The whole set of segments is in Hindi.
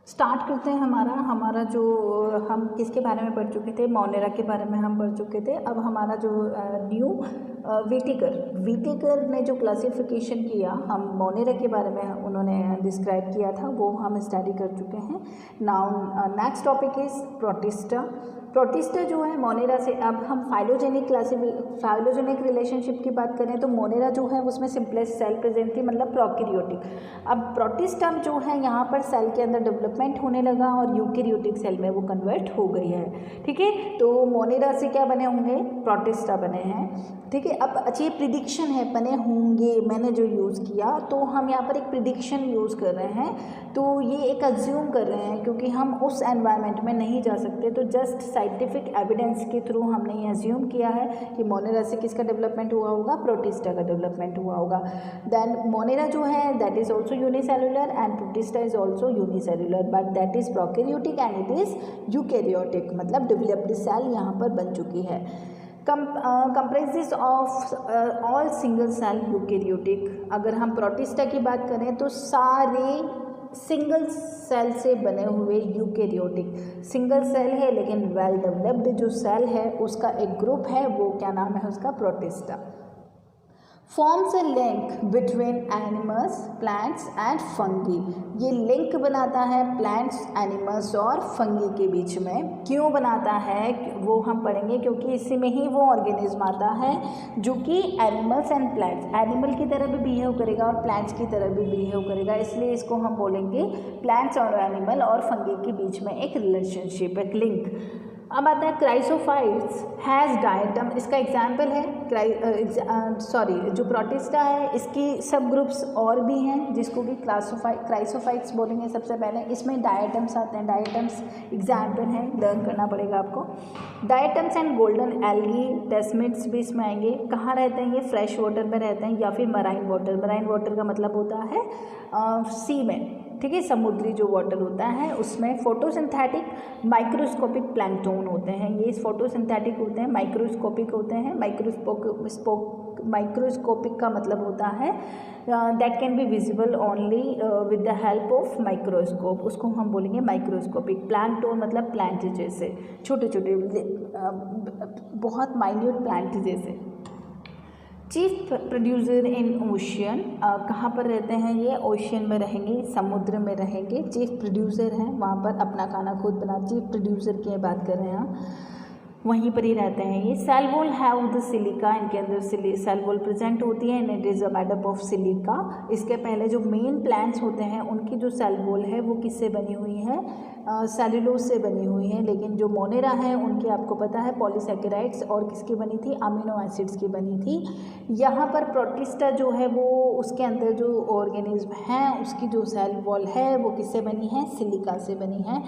स्टार्ट करते हैं हमारा जो हम किसके बारे में पढ़ चुके थे, मोनेरा के बारे में हम पढ़ चुके थे। अब हमारा जो न्यू व्हिटेकर ने जो क्लासिफिकेशन किया, हम मोनेरा के बारे में उन्होंने डिस्क्राइब किया था, वो हम स्टडी कर चुके हैं। Now next topic is protista जो है मोनेरा से। अब हम फाइलोजेनिक रिलेशनशिप की बात करें तो मोनेरा जो है उसमें सिंपलेस्ट सेल प्रेजेंट थी, मतलब प्रोकैरियोटिक। अब प्रोटिस्टा जो है यहाँ पर सेल के अंदर डेवलपमेंट होने लगा और यूकैरियोटिक सेल में वो कन्वर्ट हो गई है। ठीक है, तो मोनेरा से क्या बने होंगे, प्रोटिस्टा बने हैं। ठीक है, अब अच्छी प्रिडिक्शन है, बने होंगे मैंने जो यूज़ किया, तो हम यहाँ पर एक प्रिडिक्शन यूज़ कर रहे हैं, तो ये एक अज्यूम कर रहे हैं क्योंकि हम उस एनवायरनमेंट में नहीं जा सकते, तो जस्ट साइंटिफिक एविडेंस के थ्रू हमने ये अज्यूम किया है कि मोनेरा से किसका डेवलपमेंट हुआ होगा, प्रोटिस्टा का डेवलपमेंट हुआ होगा। देन मोनेरा जो है that is also unicellular and protista is also unicellular, but that is prokaryotic and it is eukaryotic, मतलब डेवलप्ड सेल यहाँ पर बन चुकी है। comprises of all single cell eukaryotic. अगर हम प्रोटिस्टा की बात करें तो सारे सिंगल सेल से बने हुए यूकैरियोटिक, सिंगल सेल है लेकिन वेल डेवलप्ड जो सेल है उसका एक ग्रुप है, वो क्या नाम है उसका, protista. Forms a link between animals, plants and fungi. ये लिंक बनाता है प्लांट्स, एनिमल्स और फंगी के बीच में। क्यों बनाता है वो हम पढ़ेंगे, क्योंकि इसी में ही वो ऑर्गेनिज्म आता है जो कि एनिमल्स एंड प्लांट्स, एनिमल की तरह भी बिहेव करेगा और प्लांट्स की तरह भी बिहेव करेगा, इसलिए इसको हम बोलेंगे प्लांट्स और एनिमल और फंगी के बीच में एक रिलेशनशिप, एक लिंक। अब आता है क्राइसोफाइट्स हैज़ डायटम, इसका एग्जाम्पल है जो प्रोटिस्टा है, इसकी सब ग्रुप्स और भी हैं जिसको कि क्राइसोफाइट्स बोलेंगे सबसे पहले। इसमें डायटम्स आते हैं, डायटम्स एग्जाम्पल हैं, लर्न करना पड़ेगा आपको। डायटम्स एंड गोल्डन एल्गी टेस्मिड्स भी इसमें आएंगे। कहाँ रहते हैं ये, फ्रेश वाटर में रहते हैं या फिर मराइन वाटर। मराइन वाटर का मतलब होता है सी में, ठीक है, समुद्री जो वाटर होता है उसमें। फोटोसिंथेटिक माइक्रोस्कोपिक प्लैंकटन होते हैं, ये फोटोसिंथेटिक होते हैं, माइक्रोस्कोपिक होते हैं। माइक्रोस्कोपिक का मतलब होता है that can be visible only with the help of microscope, उसको हम बोलेंगे माइक्रोस्कोपिक। प्लैंकटन मतलब प्लांट जैसे, छोटे छोटे बहुत माइन्यूट प्लांट जैसे। चीफ प्रोड्यूसर इन ओशियन, कहाँ पर रहते हैं ये, ओशियन में रहेंगे, समुद्र में रहेंगे। चीफ प्रोड्यूसर हैं, वहाँ पर अपना खाना खुद बना, चीफ प्रोड्यूसर की बात कर रहे हैं हम, वहीं पर ही रहते हैं ये। Cell wall have the silica, इनके अंदर सेल वॉल प्रेजेंट होती है, it is a made up of silica. इसके पहले जो मेन प्लांट्स होते हैं उनकी जो सेल वॉल है वो किससे बनी हुई है, सेलुलोज से बनी हुई है, लेकिन जो मोनेरा है उनकी आपको पता है पॉलीसैकेराइड्स और किसकी बनी थी, अमीनो एसिड्स की बनी थी। यहाँ पर प्रोटिस्टा जो है वो उसके अंदर जो ऑर्गेनिज्म हैं उसकी जो सेल वॉल है वो किससे बनी है, सिलिका से बनी है,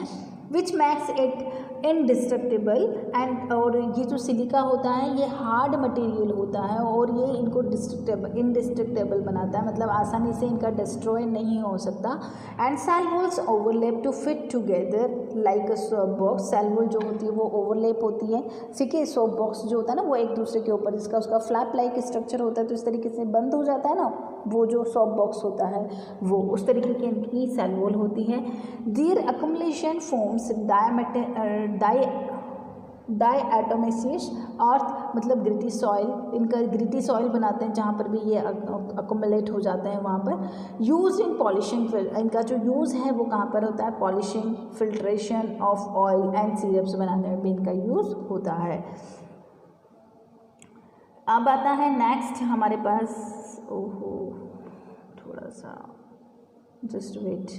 विच मैक्स इट इनडिस्ट्रक्टेबल एंड, और ये जो सिलिका होता है ये हार्ड मटेरियल होता है और ये इनको इनडिस्ट्रक्टेबल बनाता है, मतलब आसानी से इनका डिस्ट्रॉय नहीं हो सकता। And cell walls overlap to fit together like a soap box. Cell wall जो होती है वो ओवरलैप होती है, ठीक है, सोप बॉक्स जो होता है ना वो एक दूसरे के ऊपर, इसका उसका फ्लैप लाइक स्ट्रक्चर होता है, तो इस तरीके से बंद हो जाता है ना, वो जो सोप बॉक्स होता है वो उस तरीके की इनकी सेल वॉल होती है। देयर अक्युमुलेशन फॉर्म्स डायएटोमेसियस अर्थ, मतलब ग्रिटी सॉइल, इनका ग्रिटी सॉइल बनाते हैं जहाँ पर भी ये अकोमुलेट हो जाते हैं वहाँ पर। यूज इन पॉलिशिंग, इनका जो यूज़ है वो कहाँ पर होता है, polishing, filtration of oil and syrups बनाने में भी इनका यूज़ होता है। अब आता है नेक्स्ट हमारे पास, ओहो थोड़ा सा जस्ट वेट,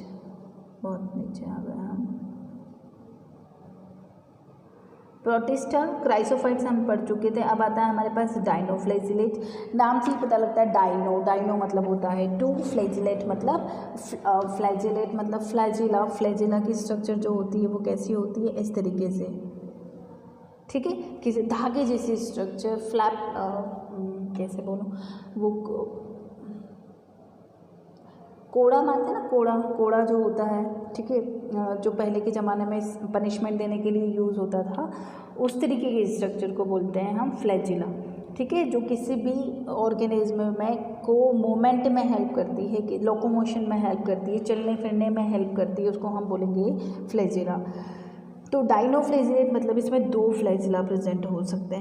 बहुत नीचे आ गए हम। प्रोटिस्टा, क्राइसोफाइट्स हम पढ़ चुके थे। अब आता है हमारे पास डायनोफ्लैजिलेट, नाम से ही पता लगता है डायनो मतलब होता है टू, फ्लैजिलेट मतलब फ्लैजिलेट मतलब फ्लैजिला। फ्लैजिला की स्ट्रक्चर जो होती है वो कैसी होती है, इस तरीके से, ठीक है, किसी धागे जैसी स्ट्रक्चर, फ्लैप कैसे बोलूँ, वो कोड़ा मारते हैं ना, कोड़ा जो होता है, ठीक है, जो पहले के ज़माने में पनिशमेंट देने के लिए यूज़ होता था, उस तरीके के स्ट्रक्चर को बोलते हैं हम फ्लैजिला। ठीक है, जो किसी भी ऑर्गेनिज्म में को मूवमेंट में हेल्प करती है, कि लोकोमोशन में हेल्प करती है, चलने फिरने में हेल्प करती है, उसको हम बोलेंगे फ्लैजिला। तो डाइनोफ्लैजिलेट मतलब इसमें 2 फ्लैजिला प्रेजेंट होते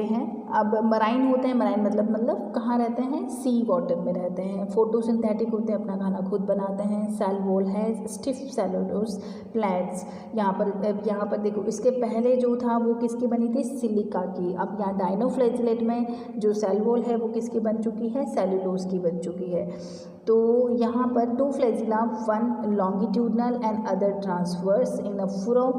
हैं। अब मराइन होते हैं, मराइन मतलब कहाँ रहते हैं, सी वाटर में रहते हैं। फोटोसिंथेटिक होते हैं, अपना खाना खुद बनाते हैं। सेल वॉल है स्टिफ सेलुलोज प्लांट्स। यहाँ पर देखो, इसके पहले जो था वो किसकी बनी थी, सिलिका की। अब यहाँ डाइनोफ्लैजिलेट में जो सेल वॉल है वो किसकी बन चुकी है, सेलुलोज की बन चुकी है। तो यहाँ पर 2 flagella, 1 longitudinal and other transverse in a furrow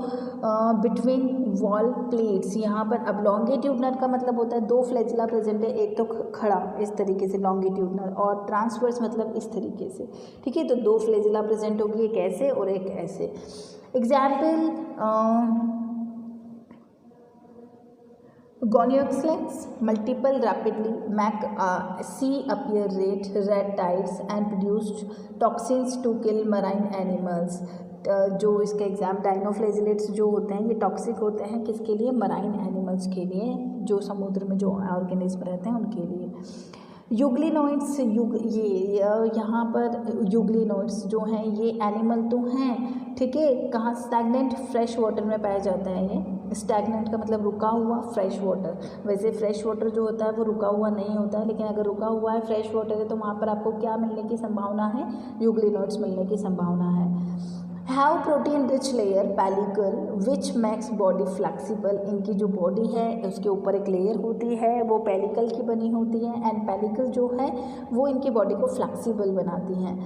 between wall plates. यहाँ पर अब लॉन्गिट्यूडनल का मतलब होता है 2 फ्लैजिला प्रेजेंट है, एक तो खड़ा इस तरीके से लॉन्गिट्यूडनल, और ट्रांसवर्स मतलब इस तरीके से, ठीक है। तो 2 फ्लैजिला प्रेजेंट होगी, एक ऐसे और एक ऐसे। Example Goniopsis multiple rapidly make sea appear red tides and produce toxins to kill marine animals। जो इसके एग्जाम डाइनोफ्लैजिलेट्स जो होते हैं ये टॉक्सिक होते हैं किसके लिए, मराइन एनिमल्स के लिए, जो समुद्र में जो ऑर्गेनिज्म रहते हैं उनके लिए। यूग्लिनोइड्स, यहाँ पर यूग्लिनोइड्स जो हैं ये एनिमल तो हैं, ठीक है। कहाँ, स्टैग्नेंट फ्रेश वाटर में पाया जाता है ये। स्टैग्नेंट का मतलब रुका हुआ, फ्रेश वाटर। वैसे फ्रेश वाटर जो होता है वो रुका हुआ नहीं होता है, लेकिन अगर रुका हुआ है, फ्रेश वाटर है, तो वहाँ पर आपको क्या मिलने की संभावना है, यूग्लिनोइड्स मिलने की संभावना है। Have protein rich layer pellicle which max body flexible. इनकी जो बॉडी है उसके ऊपर एक लेयर होती है, वो पेलिकल की बनी होती है, एंड पेलिकल जो है वो इनकी बॉडी को फ्लेक्सिबल बनाती हैं।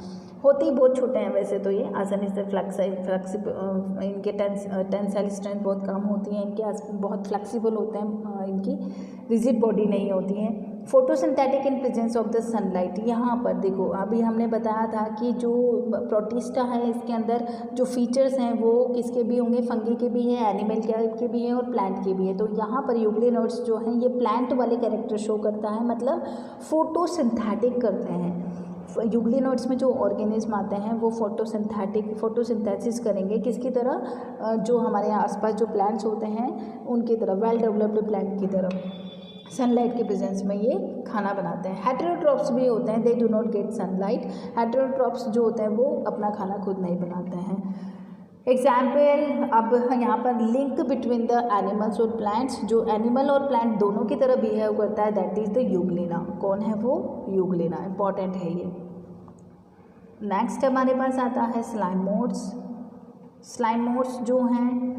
होती बहुत छोटे हैं वैसे तो ये, आसानी से फ्लेक्सिबल, इनके टेंसाइल स्ट्रेंथ बहुत कम होती है, इनके बहुत फ्लेक्सिबल होते हैं, इनकी रिजिड बॉडी नहीं होती है। Photosynthetic in presence of the sunlight. यहाँ पर देखो, अभी हमने बताया था कि जो प्रोटिस्टा है इसके अंदर जो फीचर्स हैं वो किसके भी होंगे, फंगी के भी हैं, एनिमल के भी हैं और प्लांट के भी हैं। तो यहाँ पर यूग्लिनोइड्स जो हैं ये प्लांट वाले कैरेक्टर शो करता है, मतलब फोटोसिंथेटिक करते हैं। यूग्लिनोइड्स में जो ऑर्गेनिज्म आते हैं वो फोटोसिंथेसिस करेंगे किसकी तरह, जो हमारे आसपास जो प्लांट्स होते हैं उनकी तरह, वेल डेवलप्ड प्लांट की तरह, सनलाइट के प्रेजेंस में ये खाना बनाते हैं। हेटेरोट्रॉप्स भी होते हैं, they do not gate sunlight. Heterotrophs जो होते हैं वो अपना खाना खुद नहीं बनाते हैं। एग्जाम्पल, अब यहाँ पर लिंक बिटवीन द एनिमल्स और प्लांट्स, जो एनिमल और प्लांट दोनों की तरह बिहेव करता है, दैट इज द यूग्लिना। कौन है वो, यूग्लिना, इंपॉर्टेंट है ये। नेक्स्ट हमारे पास आता है स्लाइमोड्स। स्लाइमोड्स जो हैं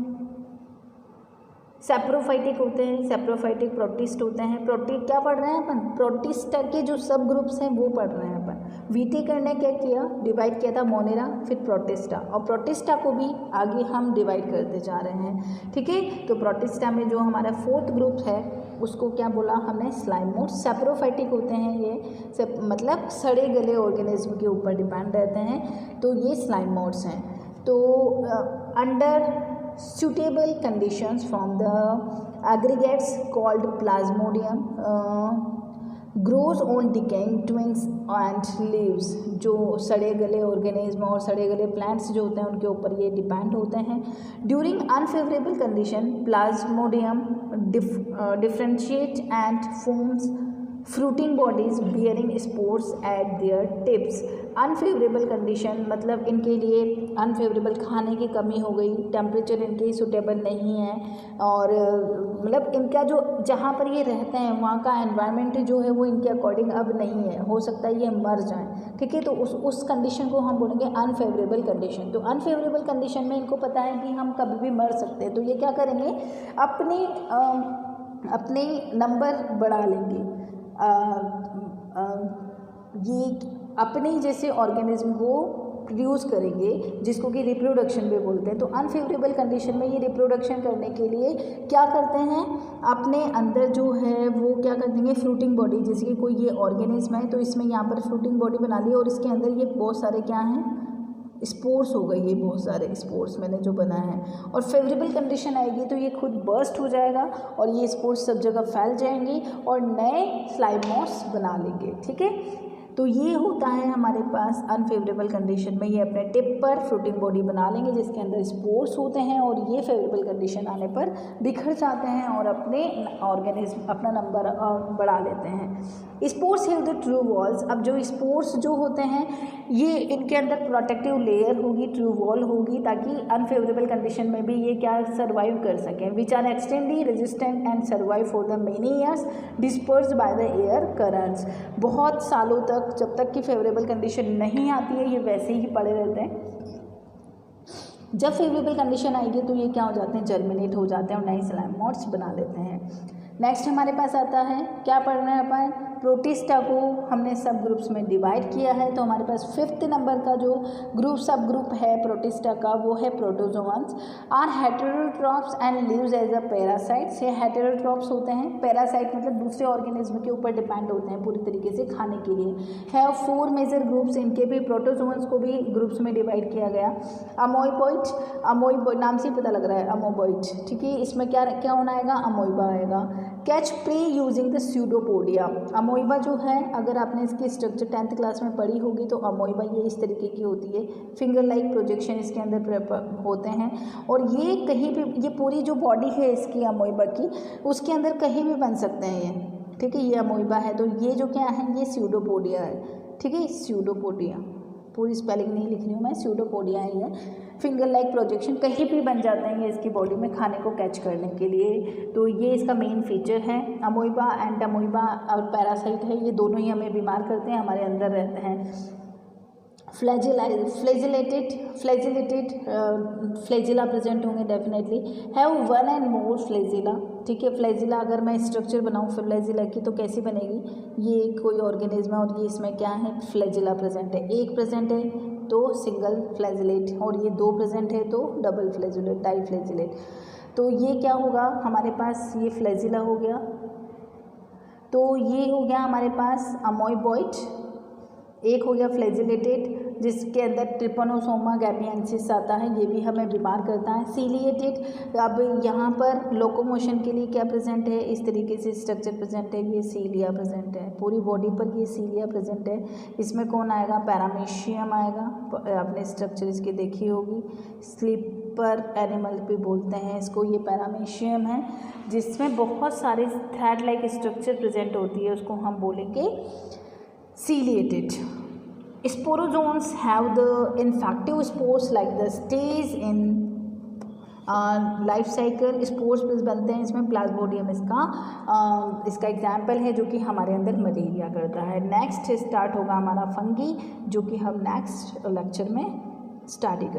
सेप्रोफाइटिक होते हैं, सेप्रोफाइटिक प्रोटिस्ट होते हैं। क्या पढ़ रहे हैं अपन, प्रोटिस्टा के जो सब ग्रुप्स हैं वो पढ़ रहे हैं अपन। वीटेकर ने क्या किया, डिवाइड किया था मोनेरा, फिर प्रोटिस्टा, और प्रोटिस्टा को भी आगे हम डिवाइड करते जा रहे हैं, ठीक है। तो प्रोटिस्टा में जो हमारा 4th ग्रुप है उसको क्या बोला हमने, स्लाइमोड्स। सेप्रोफाइटिक होते हैं ये, मतलब सड़े गले ऑर्गेनिज्म के ऊपर डिपेंड रहते हैं, तो ये स्लाइमोड्स हैं। तो under suitable conditions from the aggregates called plasmodium grows on decaying twigs and leaves। जो सड़े गले ऑर्गेनिज्म और सड़े गले प्लांट्स जो होते हैं उनके ऊपर ये डिपेंड होते हैं। During unfavourable condition Plasmodium differentiate and forms fruiting bodies bearing spores eight there tips. Unfavourable condition मतलब इनके लिए अनफेवरेबल, खाने की कमी हो गई, टेम्परेचर इनके सूटेबल नहीं है, और मतलब इनका जो जहाँ पर ये रहते हैं वहाँ का एनवायरनमेंट जो है वो इनके अकॉर्डिंग अब नहीं है, हो सकता है ये मर जाएं, ठीक है। तो उस कंडीशन को हम बोलेंगे अनफेवरेबल कंडीशन। तो अनफेवरेबल कंडीशन में इनको पता है कि हम कभी भी मर सकते हैं, तो ये क्या करेंगे, अपने नंबर बढ़ा लेंगे, ये अपने जैसे ऑर्गेनिज्म को प्रोड्यूस करेंगे, जिसको कि रिप्रोडक्शन भी बोलते हैं। तो अनफेवरेबल कंडीशन में ये रिप्रोडक्शन करने के लिए क्या करते हैं, अपने अंदर जो है वो क्या कर देंगे, फ्रूटिंग बॉडी, जैसे कि कोई ये ऑर्गेनिज्म है तो इसमें यहाँ पर फ्रूटिंग बॉडी बना ली और इसके अंदर ये बहुत सारे क्या हैं, स्पोर्स हो गए, ये बहुत सारे स्पोर्स मैंने जो बनाए हैं। और फेवरेबल कंडीशन आएगी तो ये खुद बर्स्ट हो जाएगा और ये स्पोर्स सब जगह फैल जाएंगी और नए स्लाइमोड्स बना लेंगे, ठीक है। तो ये होता है हमारे पास अनफेवरेबल कंडीशन में ये अपने टिप पर फ्रूटिंग बॉडी बना लेंगे जिसके अंदर स्पोर्स होते हैं और ये फेवरेबल कंडीशन आने पर बिखर जाते हैं और अपने ऑर्गेनिज्म अपना नंबर बढ़ा लेते हैं। Spores have the true walls. अब जो स्पोर्स जो होते हैं ये इनके अंदर प्रोटेक्टिव लेयर होगी, ट्रू वॉल होगी, ताकि अनफेवरेबल कंडीशन में भी ये क्या सर्वाइव कर सकें। Which are extremely resistant and survive for the many years dispersed by the air currents. बहुत सालों तक, जब तक कि फेवरेबल कंडीशन नहीं आती है, ये वैसे ही पड़े रहते हैं। जब फेवरेबल कंडीशन आएगी तो ये क्या हो जाते हैं, जर्मिनेट हो जाते हैं और नए स्लाइम मॉड्स बना लेते हैं। नेक्स्ट हमारे पास आता है, क्या पढ़ रहे हैं अपन, प्रोटिस्टा को हमने सब ग्रुप्स में डिवाइड किया है। तो हमारे पास 5th नंबर का जो सब ग्रुप है प्रोटिस्टा का वो है protozoans. Are heterotrophs and lives as a parasites. ये हेटेरोट्रॉप्स होते हैं, पैरासाइट मतलब दूसरे ऑर्गेनिज्म के ऊपर डिपेंड होते हैं पूरी तरीके से खाने के लिए। हैव 4 मेजर ग्रुप्स, इनके भी प्रोटोजोअन्स को भी ग्रुप्स में डिवाइड किया गया। अमोइबॉइड नाम से ही पता लग रहा है, अमोबॉइड, ठीक है। इसमें क्या क्या होना आएगा, अमोइबा आएगा। Catch prey using the pseudopodia. Amoeba जो है, अगर आपने इसकी स्ट्रक्चर 10th क्लास में पढ़ी होगी तो अमोइबा ये इस तरीके की होती है, फिंगर लाइक प्रोजेक्शन इसके अंदर होते हैं और ये कहीं भी, ये पूरी जो बॉडी है इसकी अमोइबा की, उसके अंदर कहीं भी बन सकते हैं ये, ठीक है। ये अमोइबा है, तो ये जो क्या है, ये स्यूडोपोडिया है, ठीक है। स्यूडोपोडिया, पूरी स्पेलिंग नहीं लिख रही हूँ मैं, स्यूडोपोडिया है ये। फिंगर लाइक प्रोजेक्शन कहीं भी बन जाते हैं ये इसकी बॉडी में खाने को कैच करने के लिए। तो ये इसका मेन फीचर है। अमोइबा एंड अमोइबा और पैरासाइट है, ये दोनों ही हमें बीमार करते हैं, हमारे अंदर रहते हैं। फ्लैजिला प्रेजेंट होंगे definitely. Have 1 and more flagella, ठीक है। फ्लैजिला अगर मैं स्ट्रक्चर बनाऊँ फ्लैजिला की तो कैसी बनेगी, ये कोई ऑर्गेनिज्म है और ये इसमें क्या है, फ्लैजिला प्रेजेंट है। एक प्रेजेंट है तो सिंगल फ्लैजिलेट और ये 2 प्रेजेंट है तो डबल फ्लैजिलेट, डाई फ्लैजिलेट। तो ये क्या होगा हमारे पास, ये फ्लैजिला हो गया, तो ये हो गया हमारे पास अमोइबॉइड, एक हो गया फ्लैजिलेटेड जिसके अंदर ट्रिपनोसोमा गैबियंसिस आता है, ये भी हमें बीमार करता है। सीलिएटेड, अब यहाँ पर लोकोमोशन के लिए क्या प्रेजेंट है, इस तरीके से स्ट्रक्चर प्रेजेंट है, ये सीलिया प्रेजेंट है, पूरी बॉडी पर ये सीलिया प्रेजेंट है। इसमें कौन आएगा, पैरामीशियम आएगा, आपने स्ट्रक्चर इसकी देखी होगी। स्लीपर एनिमल भी बोलते हैं इसको, ये पैरामीशियम है जिसमें बहुत सारे थ्रेड लाइक स्ट्रक्चर प्रेजेंट होती है, उसको हम बोलेंगे ciliated. Sporozoans have the infective spores like the stage in life cycle. Spores plus बनते हैं इसमें, प्लाज्मोडियम इसका एग्जाम्पल है जो कि हमारे अंदर मलेरिया करता है। नेक्स्ट स्टार्ट होगा हमारा फंगी, जो कि हम नेक्स्ट लेक्चर में स्टडी करेंगे।